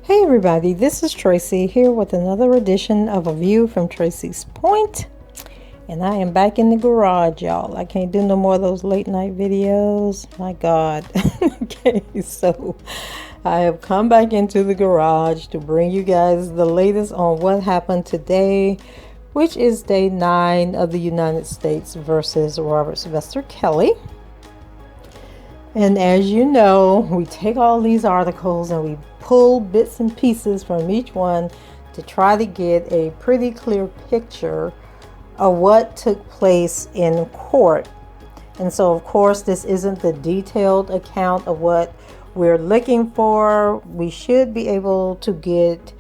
Hey everybody, this is Tracy here with another edition of A View from Tracy's Point. And I am back in the garage, y'all. I can't do no more of those late night videos. My God. Okay, so I have come back into the garage to bring you guys the latest on what happened today, which is day 9 of the United States versus Robert Sylvester Kelly. And as you know, we take all these articles and we pull bits and pieces from each one to try to get a pretty clear picture of what took place in court. And so, of course, this isn't the detailed account of what we're looking for. We should be able to get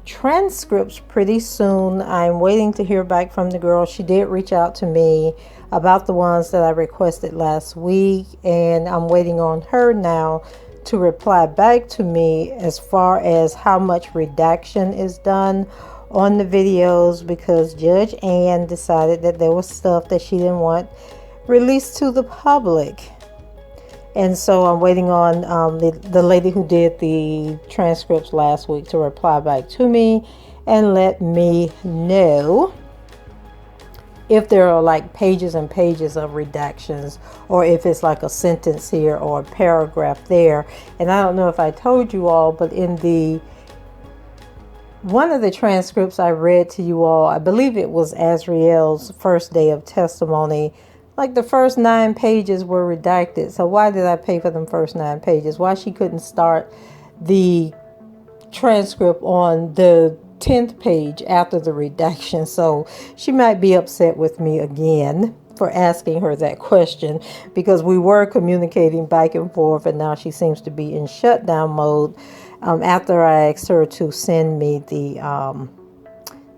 transcripts pretty soon. I'm waiting to hear back from the girl. She did reach out to me about the ones that I requested last week, and I'm waiting on her now to reply back to me as far as how much redaction is done on the videos, because Judge Ann decided that there was stuff that she didn't want released to the public. And so I'm waiting on the lady who did the transcripts last week to reply back to me and let me know if there are like pages and pages of redactions, or if it's like a sentence here or a paragraph there. And I don't know if I told you all, but in the one of the transcripts I read to you all, I believe it was Ariel's first day of testimony, like the first 9 pages were redacted. So why did I pay for them first 9 pages? Why she couldn't start the transcript on the 10th page after the redaction? So she might be upset with me again for asking her that question, because we were communicating back and forth, and now she seems to be in shutdown mode after I asked her to send me the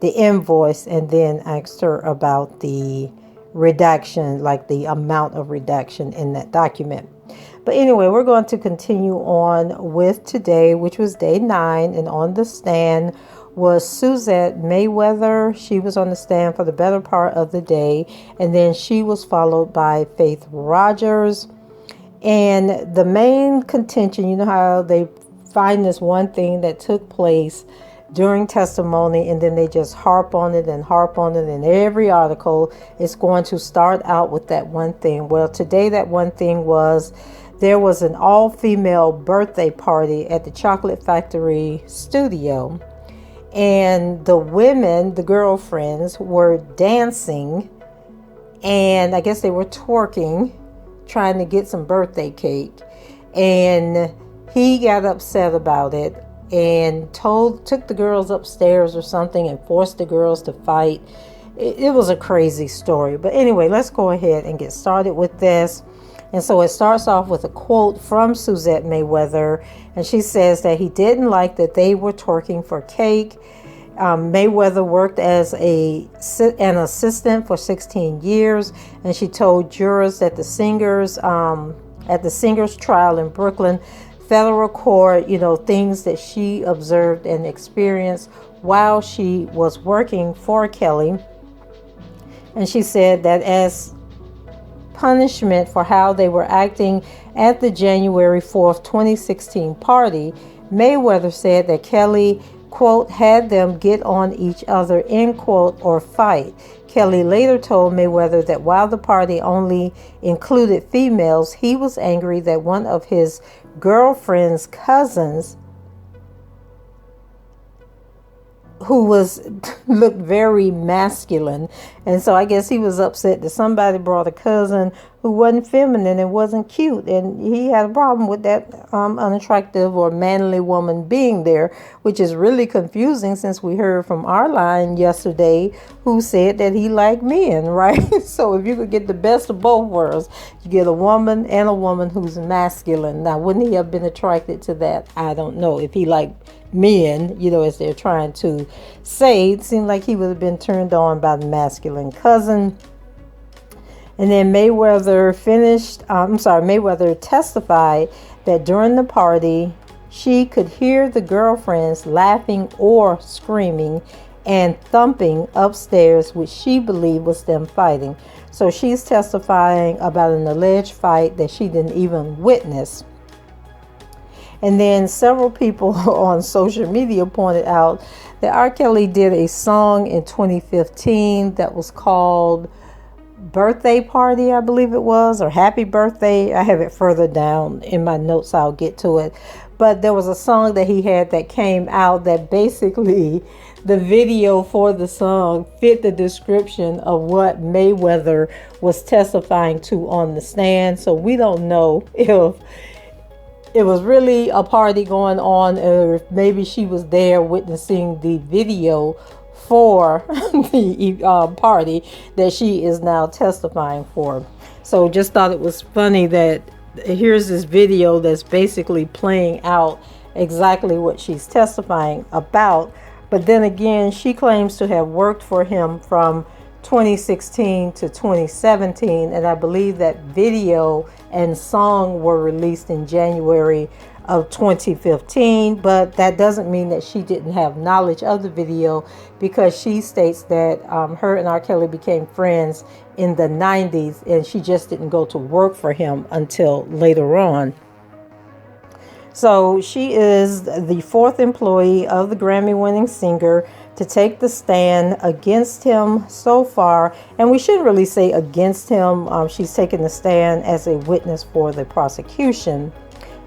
invoice, and then asked her about the redaction, like the amount of redaction in that document. But anyway, we're going to continue on with today, which was day 9, and on the stand was Suzette Mayweather. She was on the stand for the better part of the day, and then she was followed by Faith Rodgers. And the main contention, you know how they find this one thing that took place during testimony, and then they just harp on it and harp on it, and every article is going to start out with that one thing. Well, today that one thing was there was an all-female birthday party at the Chocolate Factory studio. And the women, the girlfriends, were dancing, and I guess they were twerking, trying to get some birthday cake. And he got upset about it and took the girls upstairs or something and forced the girls to fight. It was a crazy story. But anyway, let's go ahead and get started with this. And so it starts off with a quote from Suzette Mayweather, and she says that he didn't like that they were twerking for cake. Mayweather worked as an assistant for 16 years, and she told jurors that the singers at the singers trial in Brooklyn federal court, things that she observed and experienced while she was working for Kelly. And she said that as punishment for how they were acting at the January 4th, 2016 party, Mayweather said that Kelly, quote, had them get on each other, end quote, or fight. Kelly later told Mayweather that while the party only included females, he was angry that one of his girlfriend's cousins, who looked very masculine, and so I guess he was upset that somebody brought a cousin who wasn't feminine and wasn't cute, and he had a problem with that unattractive or manly woman being there, which is really confusing since we heard from our line yesterday who said that he liked men, right? So if you could get the best of both worlds, you get a woman and a woman who's masculine. Now, wouldn't he have been attracted to that? I don't know. If he liked men, as they're trying to say, it seemed like he would have been turned on by the masculine cousin. And then Mayweather testified that during the party, she could hear the girlfriends laughing or screaming and thumping upstairs, which she believed was them fighting. So she's testifying about an alleged fight that she didn't even witness. And then several people on social media pointed out that R. Kelly did a song in 2015 that was called Birthday Party, I believe it was, or Happy Birthday. I have it further down in my notes. I'll get to it. But there was a song that he had that came out that basically the video for the song fit the description of what Mayweather was testifying to on the stand. So we don't know if it was really a party going on, or if maybe she was there witnessing the video for the party that she is now testifying for. So just thought it was funny that here's this video that's basically playing out exactly what she's testifying about. But then again, she claims to have worked for him from 2016 to 2017, and I believe that video and song were released in January of 2015, but that doesn't mean that she didn't have knowledge of the video, because she states that her and R. Kelly became friends in the 90s, and she just didn't go to work for him until later on. So she is the fourth employee of the Grammy-winning singer to take the stand against him so far. And we shouldn't really say against him. She's taken the stand as a witness for the prosecution.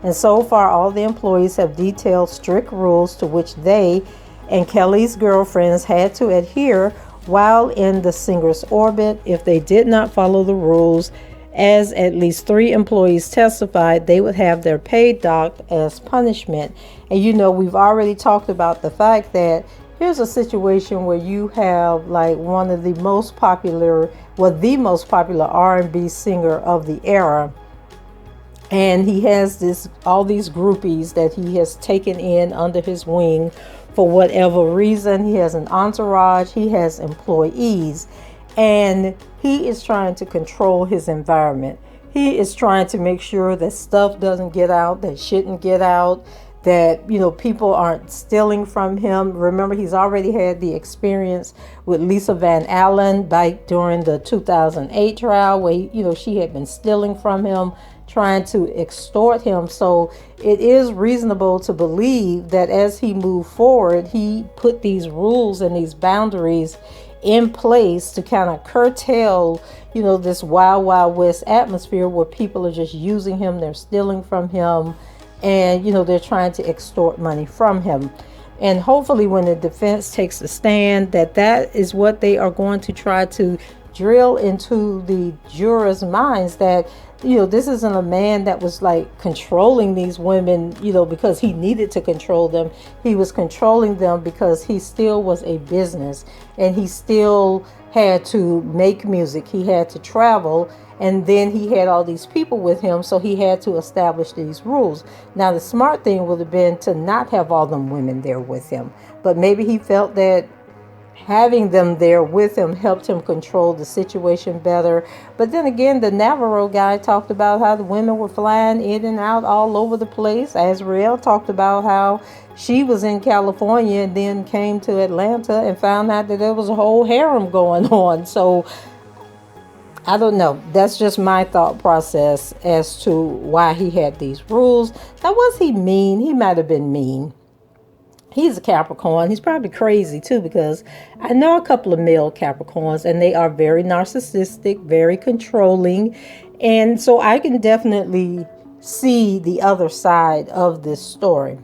And so far, all the employees have detailed strict rules to which they and Kelly's girlfriends had to adhere while in the singer's orbit. If they did not follow the rules, as at least 3 employees testified, they would have their pay docked as punishment. And we've already talked about the fact that here's a situation where you have like one of the most popular, the most popular R&B singer of the era. And he has all these groupies that he has taken in under his wing for whatever reason. He has an entourage, he has employees, and he is trying to control his environment. He is trying to make sure that stuff doesn't get out that shouldn't get out, that people aren't stealing from him. Remember, he's already had the experience with Lisa Van Allen back during the 2008 trial where she had been stealing from him, trying to extort him. So it is reasonable to believe that as he moved forward, he put these rules and these boundaries in place to kind of curtail, this wild, wild west atmosphere where people are just using him, they're stealing from him, and, they're trying to extort money from him. And hopefully when the defense takes a stand, that is what they are going to try to drill into the jurors' minds, that this isn't a man that was like controlling these women, because he needed to control them. He was controlling them because he still was a business, and he still had to make music. He had to travel, and then he had all these people with him, so he had to establish these rules. Now, the smart thing would have been to not have all them women there with him, but maybe he felt that having them there with him helped him control the situation better. But then again, the Navarro guy talked about how the women were flying in and out all over the place. Ariel talked about how she was in California and then came to Atlanta and found out that there was a whole harem going on. So I don't know. That's just my thought process as to why he had these rules. Now, was he mean? He might have been mean. He's a Capricorn. He's probably crazy too, because I know a couple of male Capricorns and they are very narcissistic, very controlling. And so I can definitely see the other side of this story.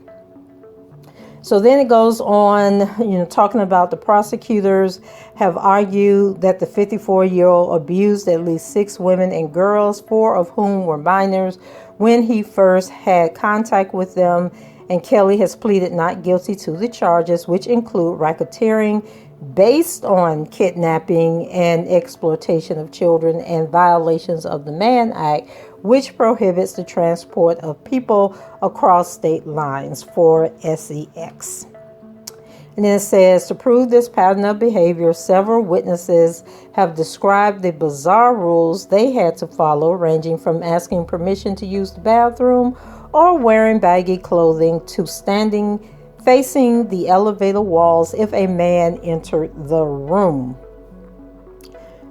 So then it goes on, talking about the prosecutors have argued that the 54-year-old abused at least 6 women and girls, 4 of whom were minors, when he first had contact with them. And Kelly has pleaded not guilty to the charges, which include racketeering based on kidnapping and exploitation of children and violations of the Mann Act, which prohibits the transport of people across state lines for sex. And then it says, to prove this pattern of behavior, several witnesses have described the bizarre rules they had to follow, ranging from asking permission to use the bathroom or wearing baggy clothing to standing facing the elevator walls if a man entered the room.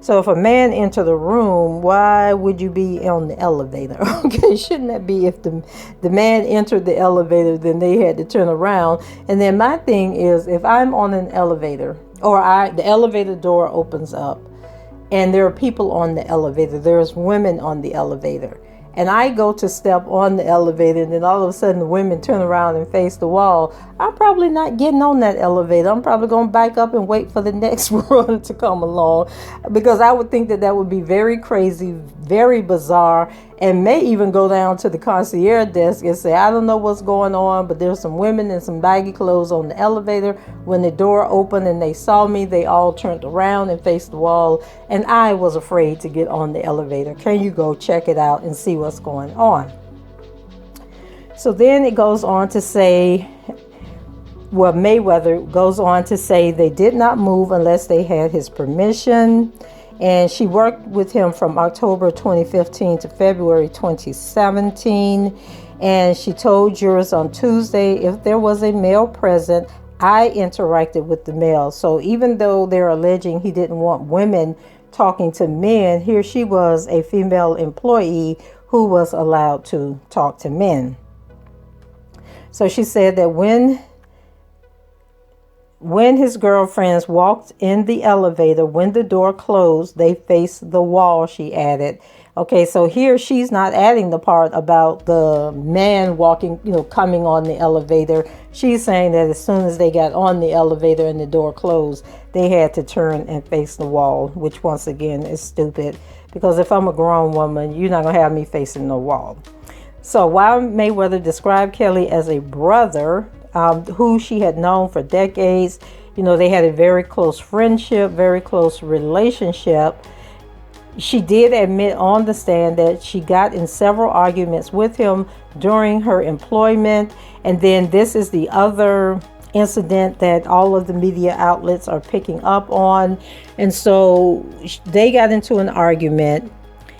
So if a man entered the room, why would you be on the elevator? Okay, shouldn't that be if the man entered the elevator, then they had to turn around? And then my thing is, if I'm on an elevator or the elevator door opens up and there are people on the elevator, there's women on the elevator, and I go to step on the elevator, and then all of a sudden the women turn around and face the wall, I'm probably not getting on that elevator. I'm probably going to back up and wait for the next one to come along, because I would think that would be very crazy, very bizarre, and may even go down to the concierge desk and say, I don't know what's going on, but there's some women in some baggy clothes on the elevator. When the door opened and they saw me, they all turned around and faced the wall, and I was afraid to get on the elevator. Can you go check it out and see what's going on? So then it goes on to say, Mayweather goes on to say they did not move unless they had his permission. And she worked with him from October 2015 to February 2017. And she told jurors on Tuesday, if there was a male present, I interacted with the male. So even though they're alleging he didn't want women talking to men, here she was, a female employee who was allowed to talk to men. So she said that when his girlfriends walked in the elevator, when the door closed, they faced the wall, she added. Okay, so here she's not adding the part about the man walking, coming on the elevator. She's saying that as soon as they got on the elevator and the door closed, they had to turn and face the wall, which once again is stupid, because if I'm a grown woman, you're not going to have me facing the wall. So while Mayweather described Kelly as a brother, who she had known for decades, they had a very close friendship, very close relationship. She did admit on the stand that she got in several arguments with him during her employment. And then this is the other incident that all of the media outlets are picking up on. And so they got into an argument.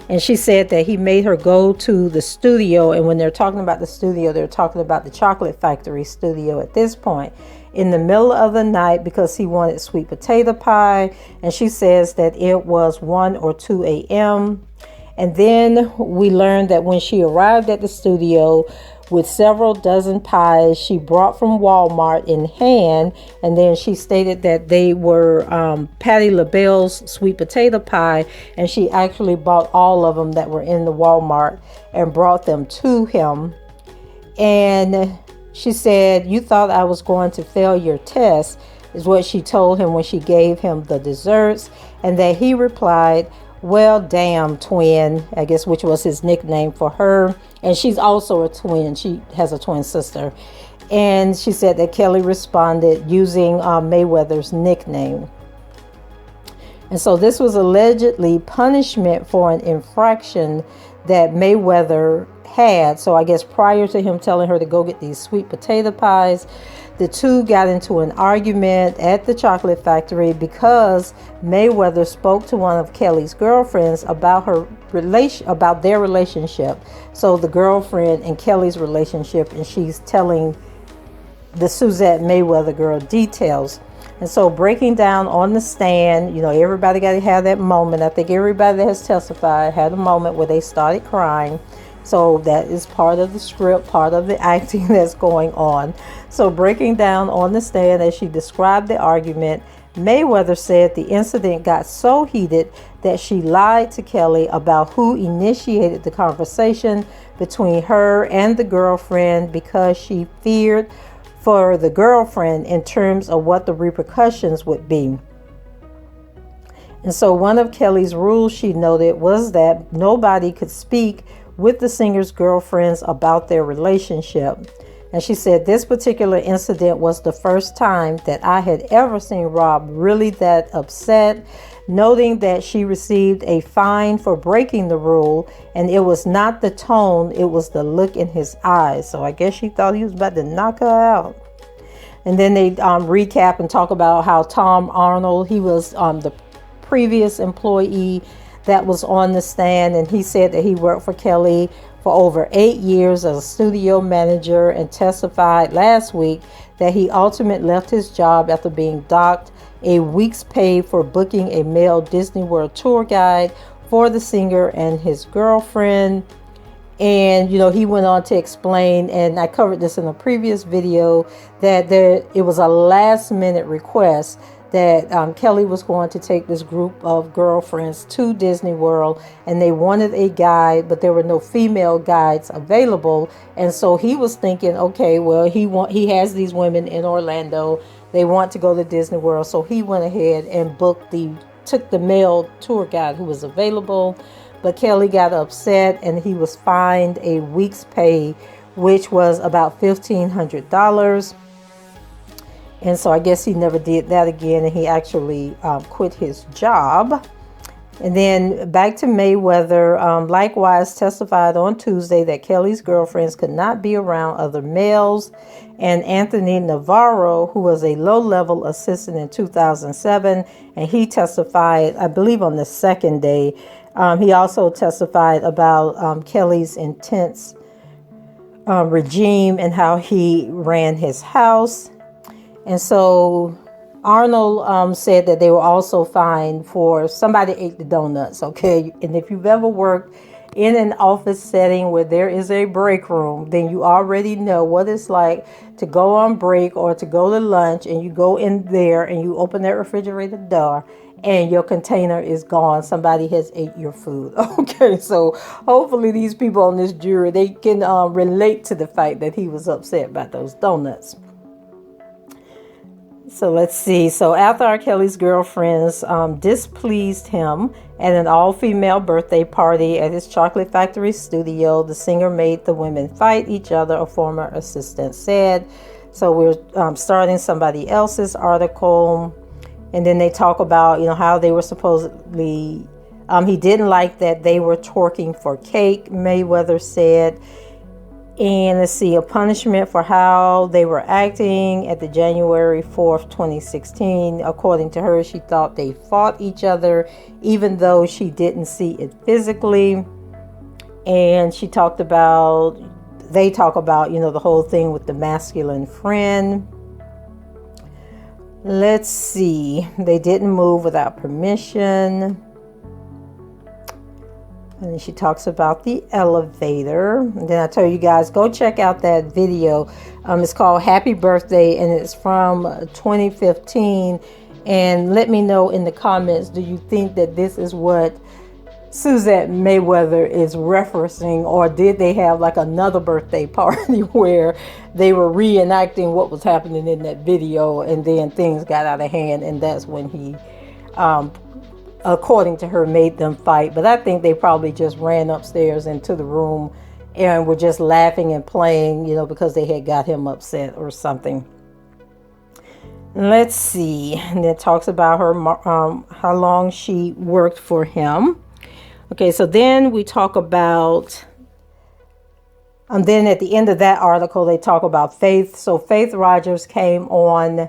And she said that he made her go to the studio. And when they're talking about the studio, they're talking about the chocolate factory studio at this point, in the middle of the night, because he wanted sweet potato pie. And she says that it was 1 or 2 a.m. And then we learned that when she arrived at the studio with several dozen pies she brought from Walmart in hand, and then she stated that they were Patti LaBelle's sweet potato pie, and she actually bought all of them that were in the Walmart and brought them to him. And she said, you thought I was going to fail your test, is what she told him when she gave him the desserts, and that he replied, well, damn, twin, I guess, which was his nickname for her. And she's also a twin. She has a twin sister. And she said that Kelly responded using Mayweather's nickname. And so this was allegedly punishment for an infraction that Mayweather had. So I guess prior to him telling her to go get these sweet potato pies, the two got into an argument at the chocolate factory because Mayweather spoke to one of Kelly's girlfriends about their relationship. So the girlfriend and Kelly's relationship, and she's telling the Suzette Mayweather girl details. And so breaking down on the stand, everybody got to have that moment. I think everybody that has testified had a moment where they started crying. So that is part of the script, part of the acting that's going on. So breaking down on the stand as she described the argument, Mayweather said the incident got so heated that she lied to Kelly about who initiated the conversation between her and the girlfriend because she feared for the girlfriend in terms of what the repercussions would be. And so one of Kelly's rules, she noted, was that nobody could speak with the singer's girlfriends about their relationship. And she said, this particular incident was the first time that I had ever seen Rob really that upset, noting that she received a fine for breaking the rule, and it was not the tone, it was the look in his eyes. So I guess she thought he was about to knock her out. And then they recap and talk about how Tom Arnold, he was the previous employee that was on the stand, and he said that he worked for Kelly for over 8 years as a studio manager, and testified last week that he ultimately left his job after being docked a week's pay for booking a male Disney World tour guide for the singer and his girlfriend. And he went on to explain, and I covered this in a previous video, that it was a last minute request that Kelly was going to take this group of girlfriends to Disney World, and they wanted a guide, but there were no female guides available. And so he was thinking, okay, well, he has these women in Orlando, they want to go to Disney World, so he went ahead and took the male tour guide who was available. But Kelly got upset, and he was fined a week's pay, which was about $1,500. And so I guess he never did that again, and he actually quit his job. And then back to Mayweather, likewise testified on Tuesday that Kelly's girlfriends could not be around other males. And Anthony Navarro, who was a low-level assistant in 2007, and he testified, I believe, on the second day. He also testified about Kelly's intense regime and how he ran his house. And so Arnold said that they were also fined for somebody ate the donuts, okay? And if you've ever worked in an office setting where there is a break room, then you already know what it's like to go on break or to go to lunch, and you go in there and you open that refrigerator door and your container is gone. Somebody has ate your food. Okay, so hopefully these people on this jury, they can relate to the fact that he was upset about those donuts. So let's see. So after R. Kelly's girlfriends displeased him at an all-female birthday party at his Chocolate Factory studio, the singer made the women fight each other, a former assistant said. So we're starting somebody else's article. And then they talk about, how they were supposedly, he didn't like that they were twerking for cake, Mayweather said. And let's see, a punishment for how they were acting at the January 4th, 2016. According to her, she thought they fought each other, even though she didn't see it physically. And they talk about, the whole thing with the masculine friend. Let's see, they didn't move without permission. And then she talks about the elevator. And then I tell you guys, go check out that video. It's called Happy Birthday, and it's from 2015. And let me know in the comments, do you think that this is what Suzette Mayweather is referencing, or did they have like another birthday party where they were reenacting what was happening in that video, and then things got out of hand, and that's when he according to her, made them fight. But I think they probably just ran upstairs into the room and were just laughing and playing, because they had got him upset or something. Let's see. And it talks about her, how long she worked for him. Okay, so then we talk about, then at the end of that article, they talk about Faith. So Faith Rodgers came on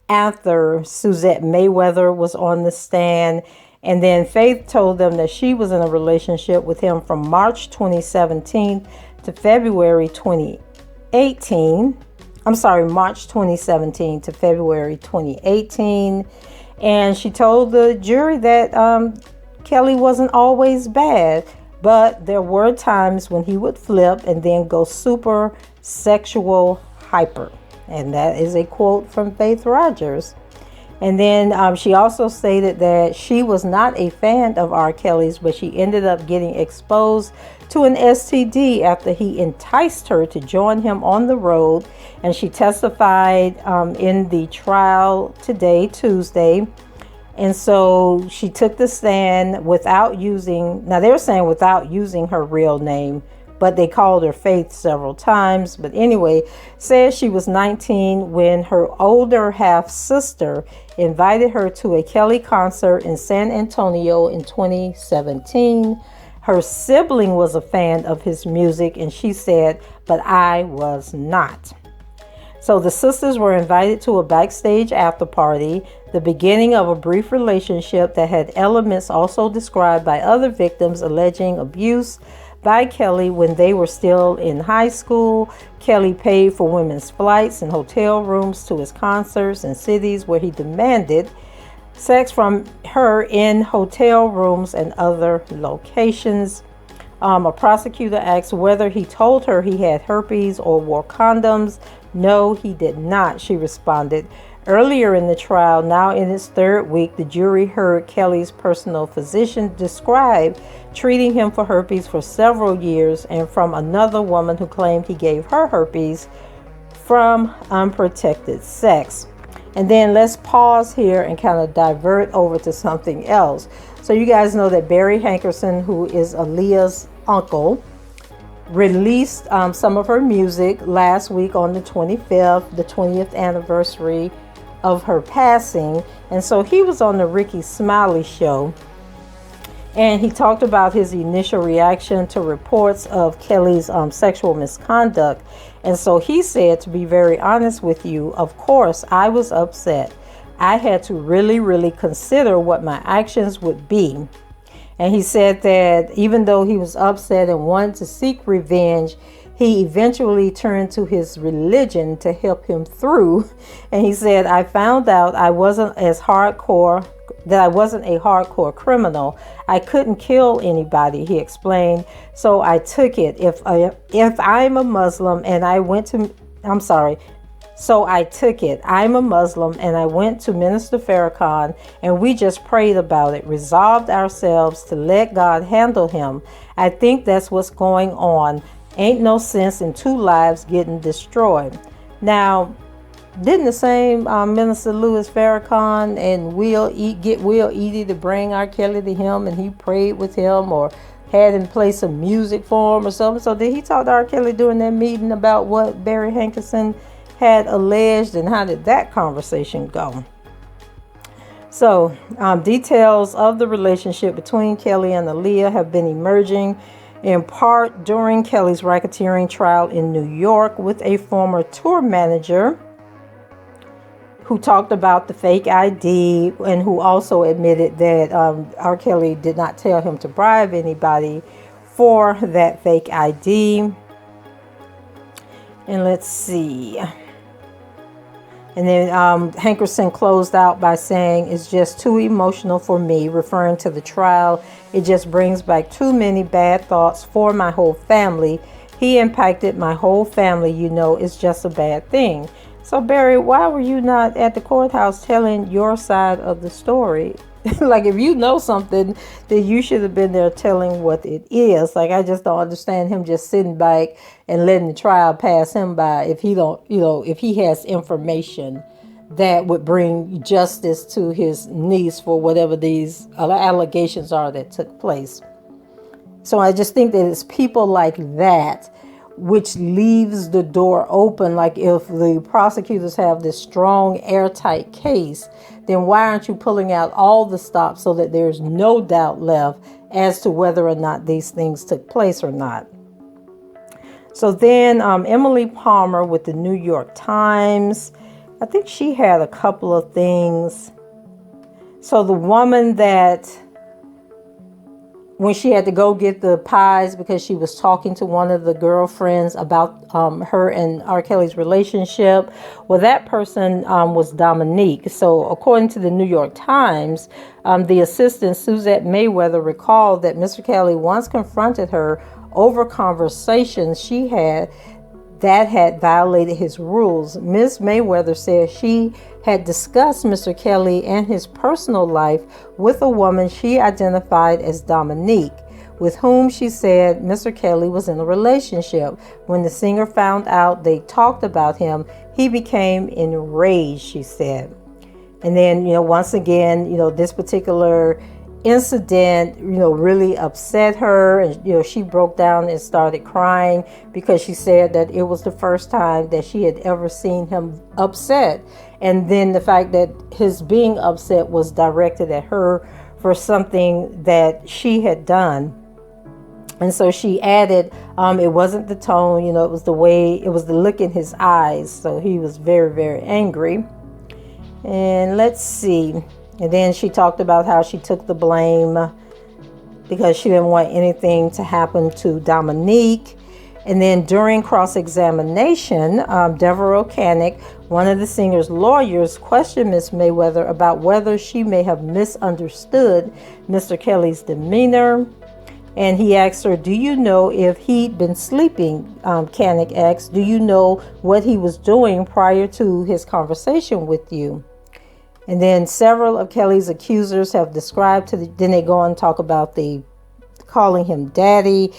after Suzette Mayweather was on the stand. And then Faith told them that she was in a relationship with him from March 2017 to February 2018. March 2017 to February 2018. And she told the jury that Kelly wasn't always bad, but there were times when he would flip and then go super sexual hyper. And that is a quote from Faith Rodgers. And then she also stated that she was not a fan of R. Kelly's, but she ended up getting exposed to an STD after he enticed her to join him on the road. And she testified in the trial today, Tuesday. And so she took the stand without using, now they're saying without using her real name, but they called her Faith several times. But anyway, says she was 19 when her older half sister invited her to a Kelly concert in San Antonio in 2017. Her sibling was a fan of his music, and she said, but I was not. So the sisters were invited to a backstage after party, the beginning of a brief relationship that had elements also described by other victims alleging abuse by Kelly when they were still in high school. Kelly paid for women's flights and hotel rooms to his concerts in cities where he demanded sex from her in hotel rooms and other locations. A prosecutor asked whether he told her he had herpes or wore condoms. No, he did not, she responded. Earlier in the trial, now in its third week, the jury heard Kelly's personal physician describe treating him for herpes for several years, and from another woman who claimed he gave her herpes from unprotected sex. And then let's pause here and kind of divert over to something else. So you guys know that Barry Hankerson, who is Aaliyah's uncle, released some of her music last week on the 25th, the 20th anniversary of her passing. And so he was on the Ricky Smiley show, and he talked about his initial reaction to reports of Kelly's sexual misconduct. And so he said, to be very honest with you, of course, I was upset. I had to really consider what my actions would be. And he said that even though he was upset and wanted to seek revenge, he eventually turned to his religion to help him through. And he said, I found out I wasn't a hardcore criminal. I couldn't kill anybody, he explained. So I took it. If I'm a Muslim and I went to, So I took it. I'm a Muslim and I went to Minister Farrakhan and we just prayed about it, resolved ourselves to let God handle him. I think that's what's going on. Ain't no sense in two lives getting destroyed. Now, didn't the same Minister Louis Farrakhan and get Will Eady to bring R. Kelly to him, and he prayed with him or had him play some music for him or something? So did he talk to R. Kelly during that meeting about what Barry Hankerson had alleged, and how did that conversation go? So details of the relationship between Kelly and Aaliyah have been emerging in part during Kelly's racketeering trial in New York, with a former tour manager who talked about the fake ID and who also admitted that R. Kelly did not tell him to bribe anybody for that fake ID. And let's see. And then Hankerson closed out by saying, it's just too emotional for me, referring to the trial. It just brings back too many bad thoughts for my whole family. He impacted my whole family, it's just a bad thing. So Barry, why were you not at the courthouse telling your side of the story? Like, if you know something, then you should have been there telling what it is. Like, I just don't understand him just sitting back and letting the trial pass him by if he don't, if he has information that would bring justice to his niece for whatever these allegations are that took place. So I just think that it's people like that which leaves the door open. Like, if the prosecutors have this strong, airtight case, then why aren't you pulling out all the stops so that there's no doubt left as to whether or not these things took place or not? So then Emily Palmer with the New York Times, I think she had a couple of things. So the woman that, when she had to go get the pies because she was talking to one of the girlfriends about her and R. Kelly's relationship. Well, that person was Dominique. So according to the New York Times, the assistant Suzette Mayweather recalled that Mr. Kelly once confronted her over conversations she had that had violated his rules. Ms. Mayweather said she had discussed Mr. Kelly and his personal life with a woman she identified as Dominique, with whom she said Mr. Kelly was in a relationship. When the singer found out they talked about him, he became enraged, she said. And then, once again, this particular incident, really upset her. And, she broke down and started crying because she said that it was the first time that she had ever seen him upset. And then the fact that his being upset was directed at her for something that she had done. And so she added, it wasn't the tone, it was the way, it was the look in his eyes. So he was very, very angry. And let's see. And then she talked about how she took the blame because she didn't want anything to happen to Dominique. And then during cross-examination, Devereaux Canick, one of the singer's lawyers, questioned Ms. Mayweather about whether she may have misunderstood Mr. Kelly's demeanor. And he asked her, do you know if he'd been sleeping? Canick asked, do you know what he was doing prior to his conversation with you? And then several of Kelly's accusers have described then they go on and talk about calling him daddy.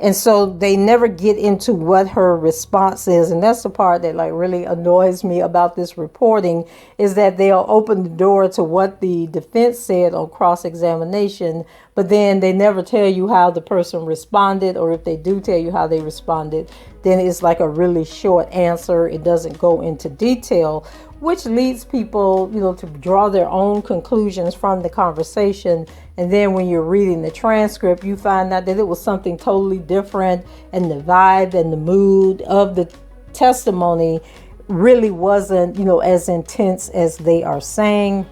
And so they never get into what her response is. And that's the part that really annoys me about this reporting, is that they'll open the door to what the defense said on cross-examination, but then they never tell you how the person responded, or if they do tell you how they responded, then it's like a really short answer. It doesn't go into detail, which leads people, to draw their own conclusions from the conversation. And then when you're reading the transcript, you find out that it was something totally different, and the vibe and the mood of the testimony really wasn't, as intense as they are saying.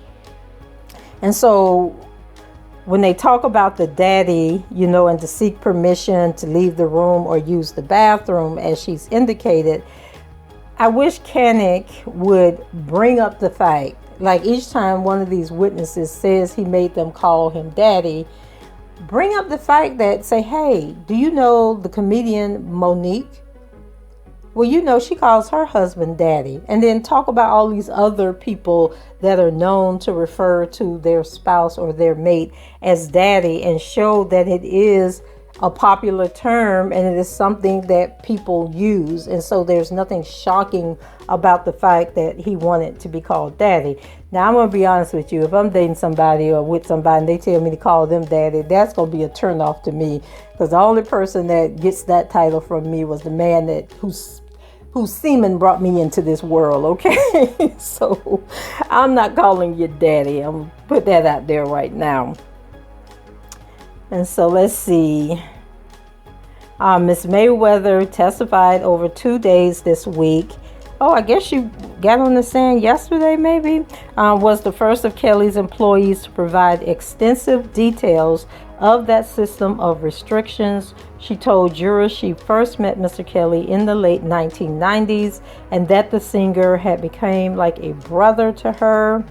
And so when they talk about the daddy, and to seek permission to leave the room or use the bathroom, as she's indicated, I wish Canick would bring up the fact, each time one of these witnesses says he made them call him daddy, bring up the fact that, say, hey, do you know the comedian Monique? Well, she calls her husband daddy. And then talk about all these other people that are known to refer to their spouse or their mate as daddy, and show that it is a popular term and it is something that people use. And so there's nothing shocking about the fact that he wanted to be called daddy. Now, I'm going to be honest with you. If I'm dating somebody or with somebody and they tell me to call them daddy, that's going to be a turnoff to me, because the only person that gets that title from me was the man whose semen brought me into this world, okay? So I'm not calling you daddy. I'm going to put that out there right now. And so let's see. Ms. Mayweather testified over 2 days this week. Oh, I guess she got on the stand yesterday, maybe. Was the first of Kelly's employees to provide extensive details of that system of restrictions. She told jurors she first met Mr. Kelly in the late 1990s, and that the singer had become like a brother to her.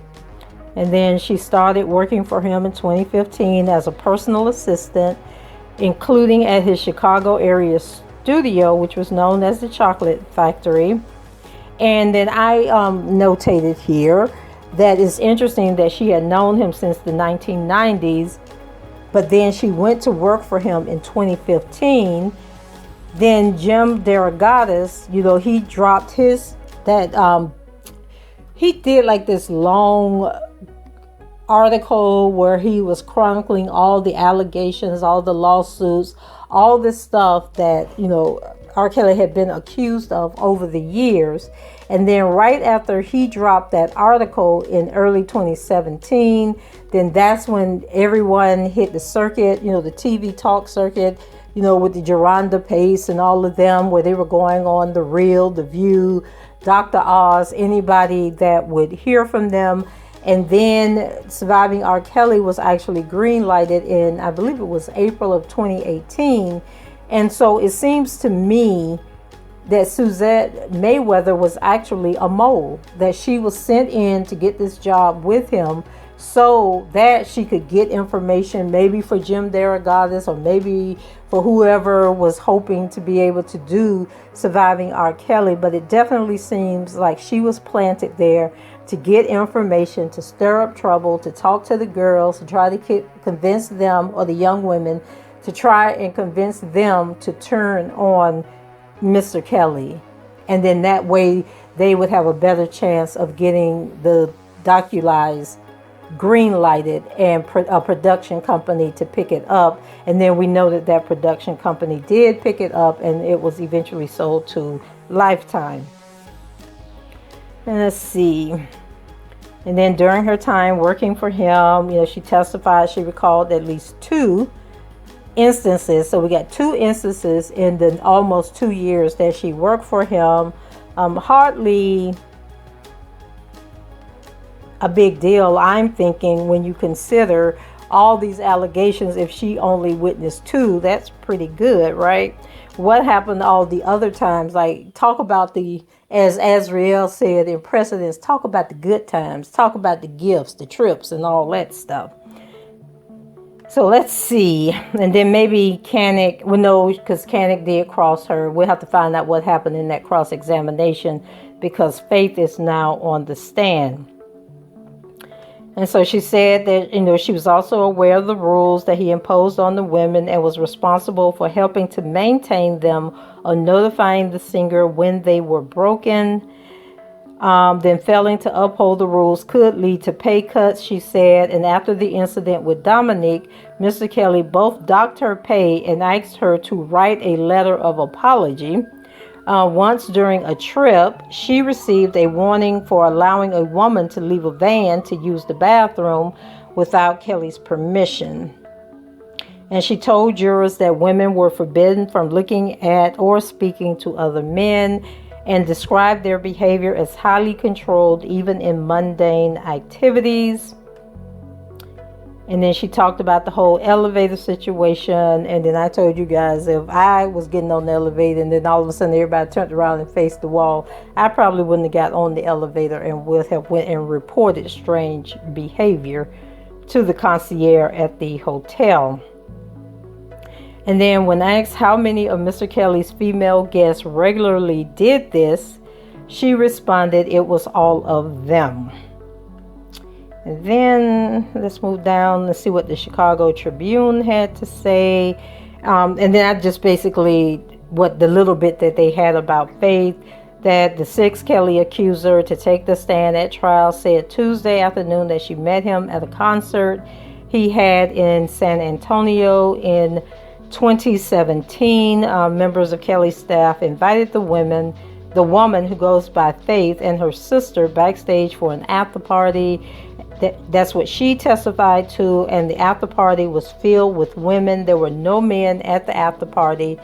And then she started working for him in 2015 as a personal assistant, including at his Chicago area studio, which was known as the Chocolate Factory. And then I notated here that it's interesting that she had known him since the 1990s, but then she went to work for him in 2015. Then Jim Derogatis, he dropped he did this long article where he was chronicling all the allegations, all the lawsuits, all this stuff that, R. Kelly had been accused of over the years. And then right after he dropped that article in early 2017, then that's when everyone hit the circuit, the TV talk circuit, with the Geronda Pace and all of them, where they were going on The Real, The View, Dr. Oz, anybody that would hear from them. And then Surviving R. Kelly was actually green-lighted in, I believe it was April of 2018. And so it seems to me that Suzette Mayweather was actually a mole, that she was sent in to get this job with him so that she could get information, maybe for Jim Derogatis, or maybe for whoever was hoping to be able to do Surviving R. Kelly. But it definitely seems like she was planted there to get information, to stir up trouble, to talk to the girls, to try to convince them, or the young women, to try and convince them to turn on Mr. Kelly. And then that way they would have a better chance of getting the docu-lies green lighted and a production company to pick it up. And then we know that that production company did pick it up, and it was eventually sold to Lifetime. And let's see. And then during her time working for him, she testified she recalled at least 2 instances. So we got 2 instances in the almost 2 years that she worked for him. Hardly a big deal, I'm thinking, when you consider all these allegations. If she only witnessed 2, that's pretty good, right? What happened all the other times? Like, talk about the, as Ariel said in precedence, talk about the good times, talk about the gifts, the trips, and all that stuff. So let's see. And then maybe Canick, well, no, because Canick did cross her. We'll have to find out what happened in that cross-examination, because Faith is now on the stand. And so she said that, she was also aware of the rules that he imposed on the women and was responsible for helping to maintain them or notifying the singer when they were broken. Then failing to uphold the rules could lead to pay cuts, she said. And after the incident with Dominique, Mr. Kelly both docked her pay and asked her to write a letter of apology. Once during a trip, she received a warning for allowing a woman to leave a van to use the bathroom without Kelly's permission. And she told jurors that women were forbidden from looking at or speaking to other men, and described their behavior as highly controlled, even in mundane activities. And then she talked about the whole elevator situation. And then I told you guys, if I was getting on the elevator and then all of a sudden everybody turned around and faced the wall, I probably wouldn't have got on the elevator and would have went and reported strange behavior to the concierge at the hotel. And then when asked how many of Mr. Kelly's female guests regularly did this, she responded it was all of them. And then let's move down and see what the Chicago Tribune had to say. And then I just basically, what the little bit that they had about Faith, that the 6th Kelly accuser to take the stand at trial said Tuesday afternoon that she met him at a concert he had in San Antonio in 2017. Members of Kelly's staff invited the woman who goes by Faith, and her sister backstage for an after party. That's what she testified to, and the after party was filled with women. There were no men at the after party,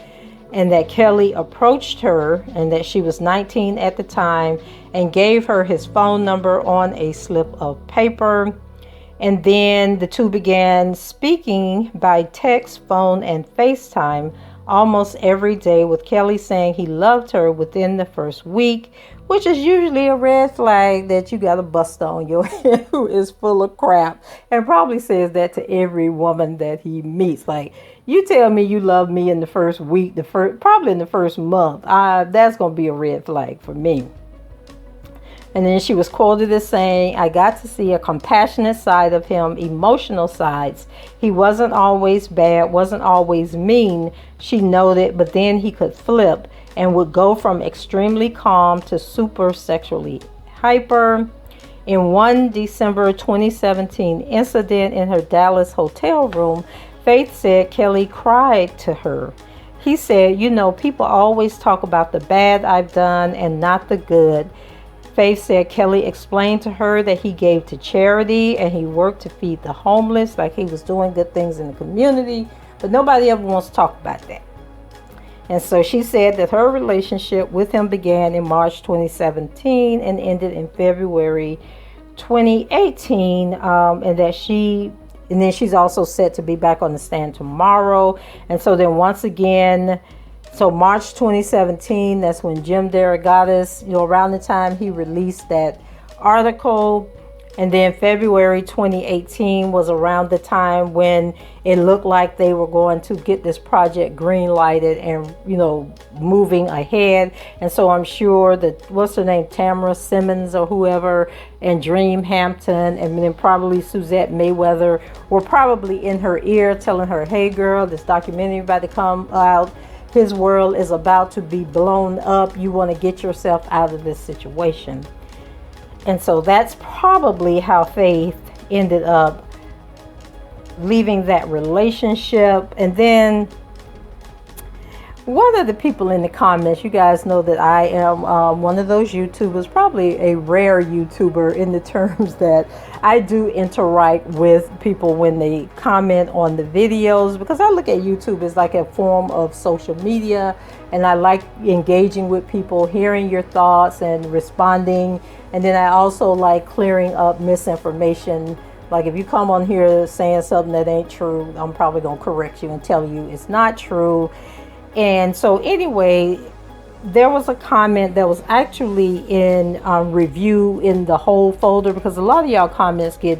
and that Kelly approached her, and that she was 19 at the time, and gave her his phone number on a slip of paper. And then the two began speaking by text, phone, and FaceTime almost every day, with Kelly saying he loved her within the first week, which is usually a red flag that you got a buster on your head who is full of crap, and probably says that to every woman that he meets. Like, you tell me you love me in the first week, probably in the first month, that's going to be a red flag for me. And then she was quoted as saying, I got to see a compassionate side of him, emotional sides. He wasn't always bad, wasn't always mean, she noted, but then he could flip and would go from extremely calm to super sexually hyper. In one December 2017 incident in her Dallas hotel room, Faith said Kelly cried to her. He said, people always talk about the bad I've done and not the good. Faith said Kelly explained to her that he gave to charity and he worked to feed the homeless, like he was doing good things in the community, but nobody ever wants to talk about that. And so she said that her relationship with him began in March 2017 and ended in February 2018, and then she's also set to be back on the stand tomorrow. And so then once again, so March 2017, that's when Jim Derogatis, around the time he released that article, And then February 2018 was around the time when it looked like they were going to get this project green lighted and, moving ahead. And so I'm sure that, what's her name, Tamara Simmons or whoever, and Dream Hampton, and then probably Suzette Mayweather were probably in her ear telling her, hey girl, this documentary about to come out. His world is about to be blown up. You want to get yourself out of this situation. And so that's probably how Faith ended up leaving that relationship. And then one of the people in the comments, you guys know that I am one of those YouTubers, probably a rare YouTuber in the terms that I do interact with people when they comment on the videos, because I look at YouTube as like a form of social media, and I like engaging with people, hearing your thoughts and responding. And then I also like clearing up misinformation. Like if you come on here saying something that ain't true, I'm probably going to correct you and tell you it's not true. And so anyway, there was a comment that was actually in review in the whole folder, because a lot of y'all comments get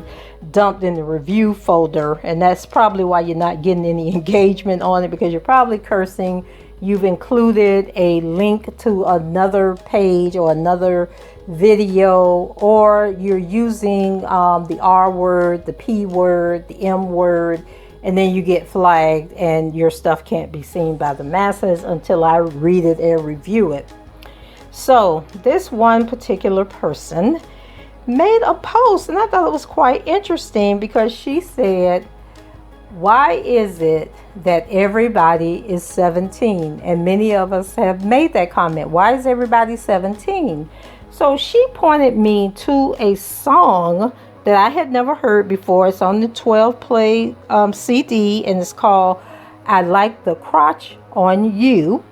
dumped in the review folder, and that's probably why you're not getting any engagement on it, because you're probably cursing. You've included a link to another page or another video, or you're using the R word, the P word, the M word, and then you get flagged and your stuff can't be seen by the masses until I read it and review it. So this one particular person made a post, and I thought it was quite interesting, because she said, why is it that everybody is 17? And many of us have made that comment. Why is everybody 17? So she pointed me to a song that I had never heard before. It's on the 12 play CD, and it's called I Like the Crotch on You.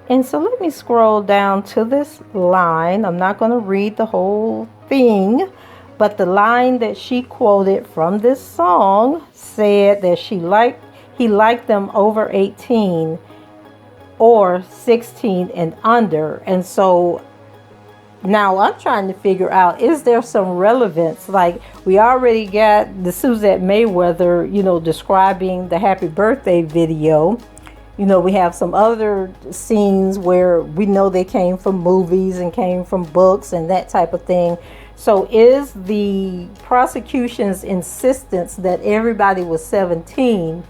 And so let me scroll down to this line. I'm not going to read the whole thing, but the line that she quoted from this song said that he liked them over 18 or 16 and under. And so now I'm trying to figure out, is there some relevance? Like, we already got the Suzette Mayweather, describing the happy birthday video. We have some other scenes where we know they came from movies and came from books and that type of thing. So is the prosecution's insistence that everybody was 17,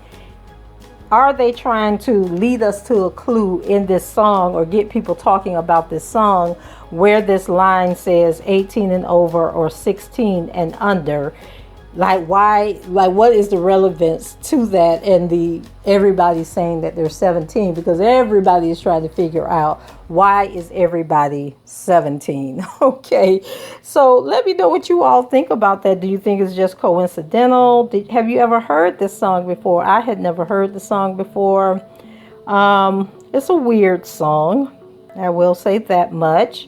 are they trying to lead us to a clue in this song, or get people talking about this song where this line says 18 and over or 16 and under? Like, why, what is the relevance to that, and everybody's saying that they're 17? Because everybody is trying to figure out, why is everybody 17? Okay, so let me know what you all think about that. Do you think it's just coincidental? Have you ever heard this song before? I had never heard the song before. It's a weird song, I will say that much.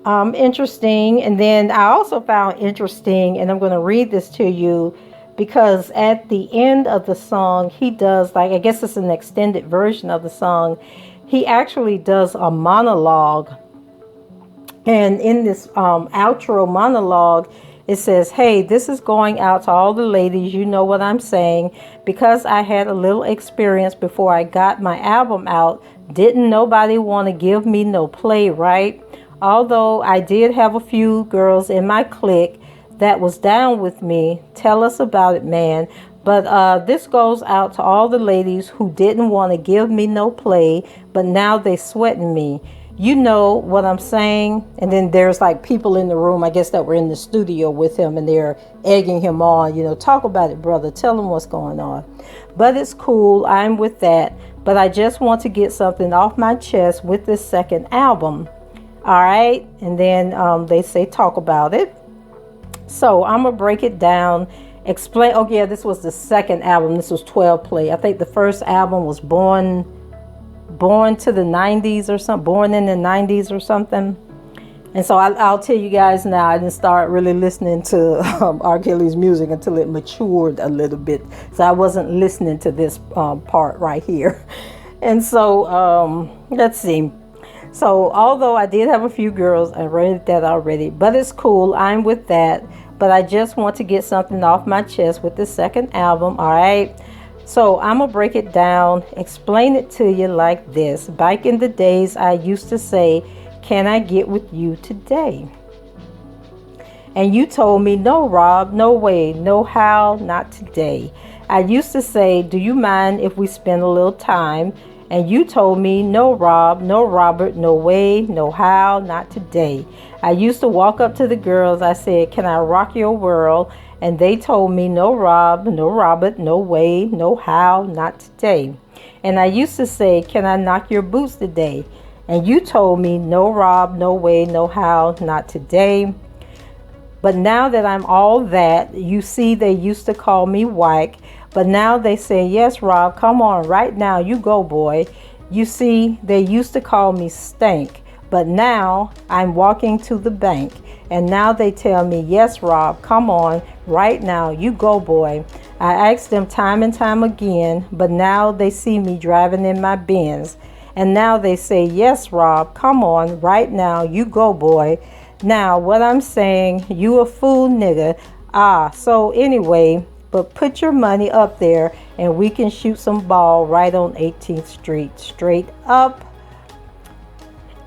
Interesting. And then I also found interesting, and I'm going to read this to you, because at the end of the song, he does, I guess it's an extended version of the song. He actually does a monologue. And in this outro monologue, it says, hey, this is going out to all the ladies. You know what I'm saying. Because I had a little experience before I got my album out, didn't nobody want to give me no play, right? Although I did have a few girls in my clique that was down with me. Tell us about it, man. But this goes out to all the ladies who didn't want to give me no play, but now they sweating me. You know what I'm saying? And then there's like people in the room, I guess, that were in the studio with him, and they're egging him on, talk about it, brother. Tell him what's going on. But it's cool. I'm with that. But I just want to get something off my chest with this second album. All right. And then they say talk about it. So I'm going to break it down. Explain. Oh, yeah, this was the second album. This was 12 play. I think the first album was Born to the 90s or something. Born in the 90s or something. And so I'll tell you guys now, I didn't start really listening to R. Kelly's music until it matured a little bit. So I wasn't listening to this part right here. And so let's see. So although I did have a few girls, I read that already, but it's cool. I'm with that. But I just want to get something off my chest with the second album. All right. So I'm going to break it down, explain it to you like this. Back in the days, I used to say, can I get with you today? And you told me, no, Rob, no way, no how, not today. I used to say, do you mind if we spend a little time? And you told me, no, Rob, no, Robert, no way, no how, not today. I used to walk up to the girls. I said, can I rock your world? And they told me, no, Rob, no, Robert, no way, no how, not today. And I used to say, can I knock your boots today? And you told me, no, Rob, no way, no how, not today. But now that I'm all that, you see, they used to call me whack. But now they say, yes, Rob, come on, right now, you go, boy. You see, they used to call me stank. But now I'm walking to the bank. And now they tell me, yes, Rob, come on, right now, you go, boy. I asked them time and time again, but now they see me driving in my Benz. And now they say, yes, Rob, come on, right now, you go, boy. Now, what I'm saying, you a fool nigga. So anyway, but put your money up there and we can shoot some ball right on 18th Street, straight up.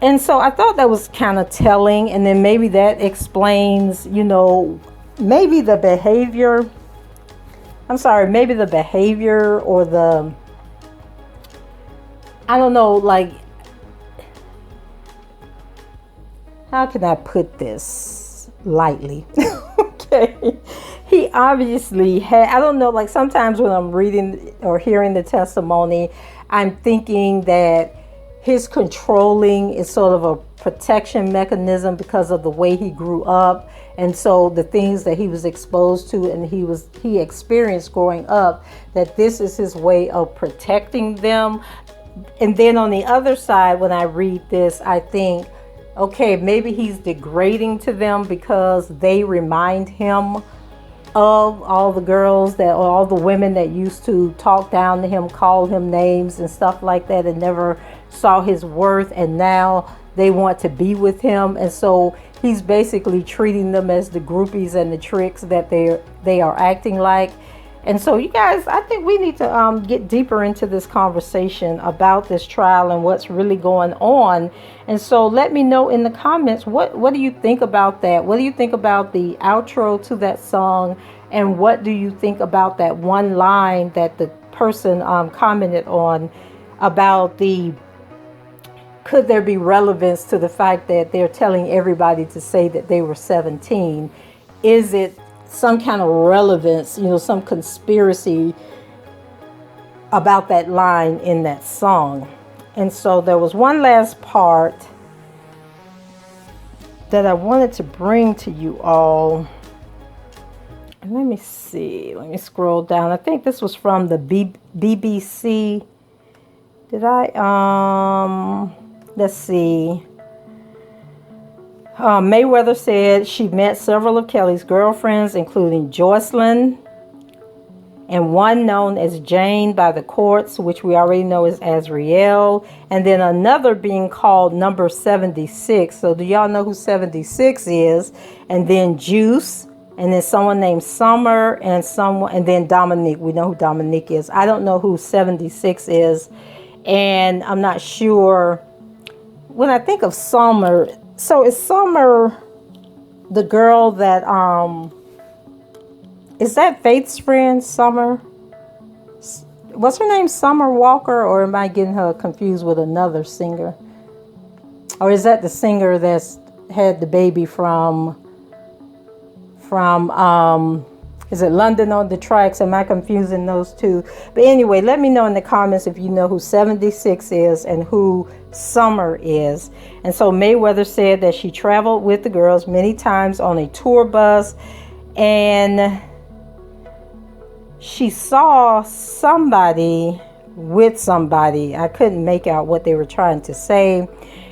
And so I thought that was kind of telling, and then maybe that explains, maybe the behavior. Maybe the behavior or the, I don't know, like, how can I put this lightly? Okay. He obviously had, I don't know, like sometimes when I'm reading or hearing the testimony, I'm thinking that his controlling is sort of a protection mechanism because of the way he grew up. And so the things that he was exposed to and he experienced growing up, that this is his way of protecting them. And then on the other side, when I read this, I think, okay, maybe he's degrading to them because they remind him of all the girls or all the women that used to talk down to him, call him names and stuff like that, and never saw his worth, and now they want to be with him. And so he's basically treating them as the groupies and the tricks that they are acting like. And so you guys, I think we need to get deeper into this conversation about this trial and what's really going on. And so let me know in the comments, what do you think about that? What do you think about the outro to that song? And what do you think about that one line that the person commented on about could there be relevance to the fact that they're telling everybody to say that they were 17? Is it some kind of relevance, some conspiracy about that line in that song? And so there was one last part that I wanted to bring to you all. And let me see. Let me scroll down. I think this was from the BBC. Let's see. Mayweather said she met several of Kelly's girlfriends, including Jocelyn and one known as Jane by the courts, which we already know is Ariel, and then another being called number 76. So do y'all know who 76 is? And then Juice, and then someone named Summer, and then Dominique. We know who Dominique is. I don't know who 76 is, and I'm not sure. When I think of Summer, so is Summer the girl that is that Faith's friend, Summer? What's her name, Summer Walker, or am I getting her confused with another singer? Or is that the singer that's had the baby from is it London on the Tracks? Am I confusing those two? But anyway, let me know in the comments if you know who 76 is and who Summer is. And so Mayweather said that she traveled with the girls many times on a tour bus, and she saw somebody with somebody. I couldn't make out what they were trying to say.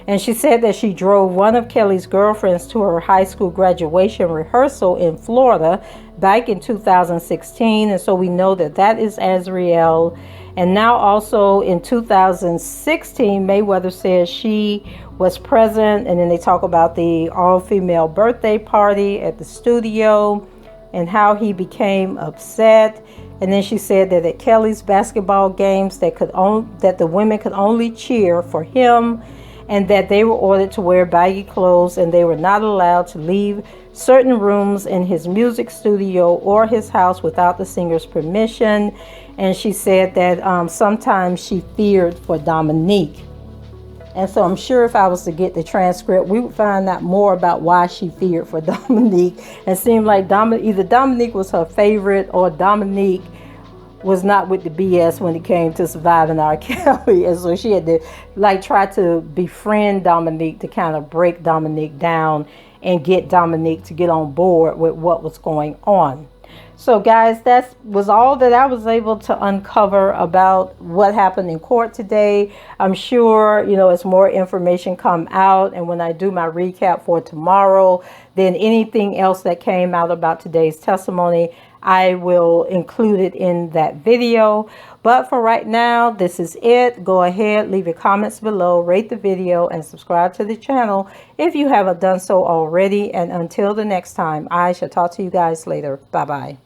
And she said that she drove one of Kelly's girlfriends to her high school graduation rehearsal in Florida back in 2016. And so we know that is Ariel. And now also in 2016, Mayweather says she was present, and then they talk about the all-female birthday party at the studio and how he became upset. And then she said that at Kelly's basketball games that the women could only cheer for him, and that they were ordered to wear baggy clothes, and they were not allowed to leave certain rooms in his music studio or his house without the singer's permission. And she said that sometimes she feared for Dominique. And so I'm sure if I was to get the transcript, we would find out more about why she feared for Dominique. It seemed like either Dominique was her favorite, or Dominique was not with the BS when it came to surviving R. Kelly. And so she had to try to befriend Dominique to kind of break Dominique down and get Dominique to get on board with what was going on. So guys, that was all that I was able to uncover about what happened in court today. I'm sure, as more information come out, and when I do my recap for tomorrow, then anything else that came out about today's testimony, I will include it in that video. But for right now, this is it. Go ahead, leave your comments below, rate the video, and subscribe to the channel if you haven't done so already. And until the next time, I shall talk to you guys later. Bye-bye.